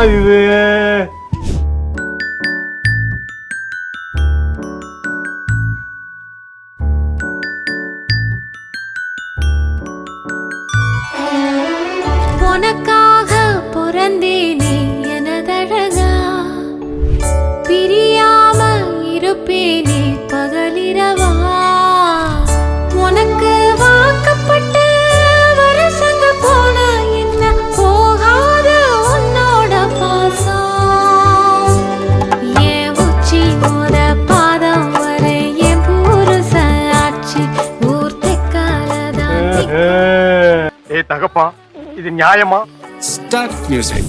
இது உனக்காக பிறந்தேனே எனதழகா, பிரியாம இருப்பேனே பகலிரவா. உனக்கு வாக்கப்பட்ட வருஷங்க போன என்ன போகாத உன்னோட பாசம். என் உச்சி மோத பாதம் வரை என் புருஷ ஆட்சி ஊர் தெக்காலதான். ஏ தகப்பா, இது நியாயமா? Start music.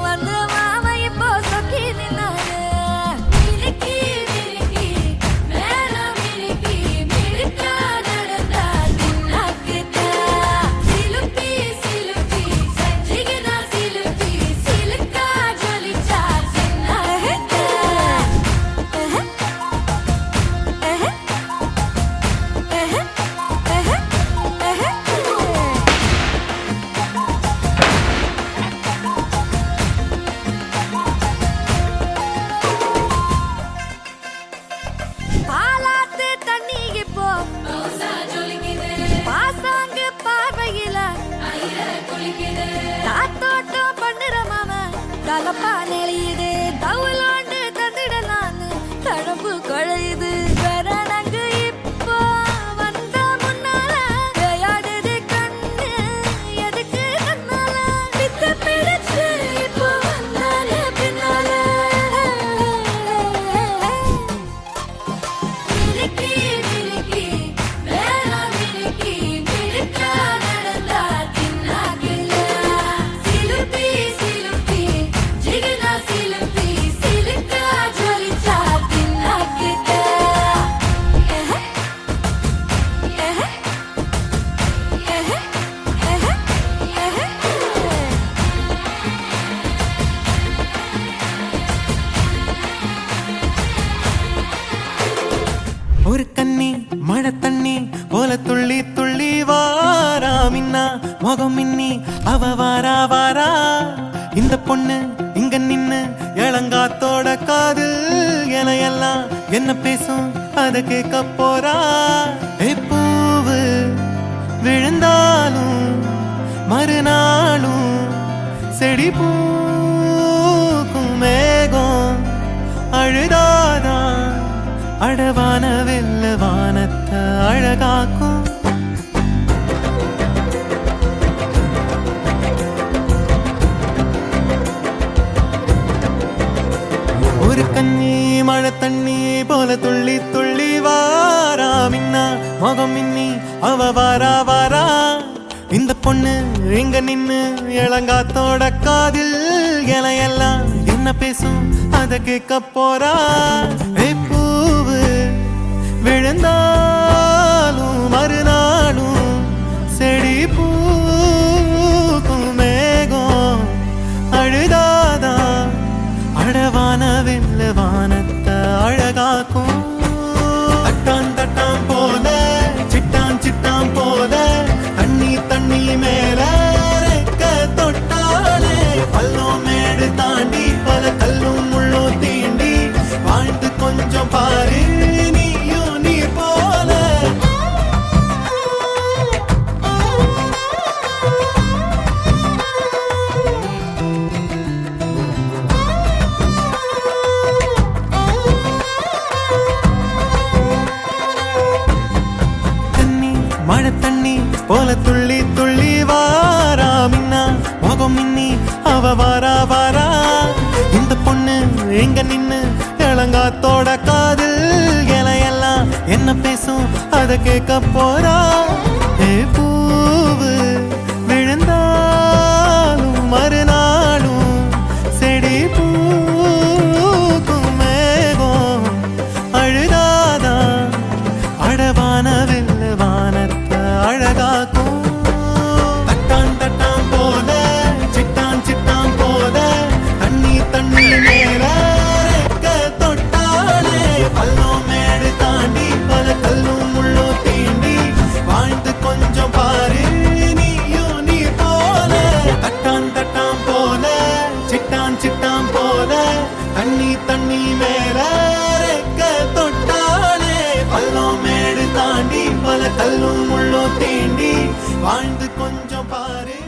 வந்து மாமா இப்போ சொக்கி நின்னாரு. மினுக்கி மினுக்கி மேல மினுக்கி மினுக்கா நடந்தா தின்னாக்குதா. சிலுப்பி சிலுப்பி செஞ்சிகினா சிலுப்பி சிலுக்கா ஜொலிச்சா சின்னாக்குதா. பாலாத்து தண்ணி இப்போ பாசாங்கு பார்வையில தாத்தோட்டம் பண்ணுற மாமா தலப்பா நெளியுது. தவுலாண்டு தந்துடலான்னு தழம்பு குழையுது. கரணங்கு இப்போ வந்த முன்னால விளையாடுது கண்ணு எதுக்கு கண்ணால வித்து பிடிச்சு இப்போ வந்தால பின்னால. மினுக்கி மினுக்கி மேல மினுக்கி மினுக்கா நடந்தா தின்னாக்குல. சிலுப்பி சிலுப்பி ஜிகினா சிலுப்பி சிலுக்கா ஜொலிச்சா தின்னாக்குத. ஒரு கண்ணி மழை தண்ணி போல துள்ளி துள்ளி வாரா மின்னா முகம் மின்னி அவ வாரா வாரா. இந்த பொண்ணு இங்க நின்னு இளங்காத்தோட காதில் எல்லாம் என்ன பேசும் அத கேட்க போறா. பூவு விழுந்தாலும் மறுநாளும் செடி பூக்கும் மேகம் அழுதாதான் அடவான வெல்ல வானத்தை அழகாக்கும். ஒரு கண்ணி மழை தண்ணி போல துள்ளி துள்ளி வாரா மின்னா முகம் மின்னி அவ வாரா வாரா. இந்த பொண்ணு இங்க நின்னு இளங்காத்தோட காதில் எல்லாம் என்ன பேசும் அத கேட்க போறா. பூவு விழுந்தாலும் மறுநாளும் செடி பூக்கும் மேகம் அழுதாதான் அடவான வெல்ல வானத்தை அழகாக்கும். தட்டான் தட்டான் போல சிட்டான் சிட்டான் போல தண்ணி தண்ணி மேல ரெக்க தொட்டாலே பள்ளம் மேடு தாண்டி பல கல்லும் முள்ளும் தீண்டி வாழ்ந்து கொஞ்சம் பாரு நீயும் நீர் போல. மழை தண்ணி போல துள்ளி துள்ளி வாரா மின்னா முகம் மின்னி அவ வாரா வாரா. இந்த பொண்ணு எங்க நின்னு இளங்காத்தோட காதில் எல்லாம் என்ன பேசும் அத கேட்க போறா. பூவு விழுந்தாலும் மறுநாளும் செடி பூக்கும் மேகம் சிட்டான் சிட்டான் போல தண்ணி தண்ணி மேல ரெக்க தொட்டாலே பள்ளம் மேடு தாண்டி பல கல்லும் முள்ளும் தீண்டி வாழ்ந்து கொஞ்சம் பாரு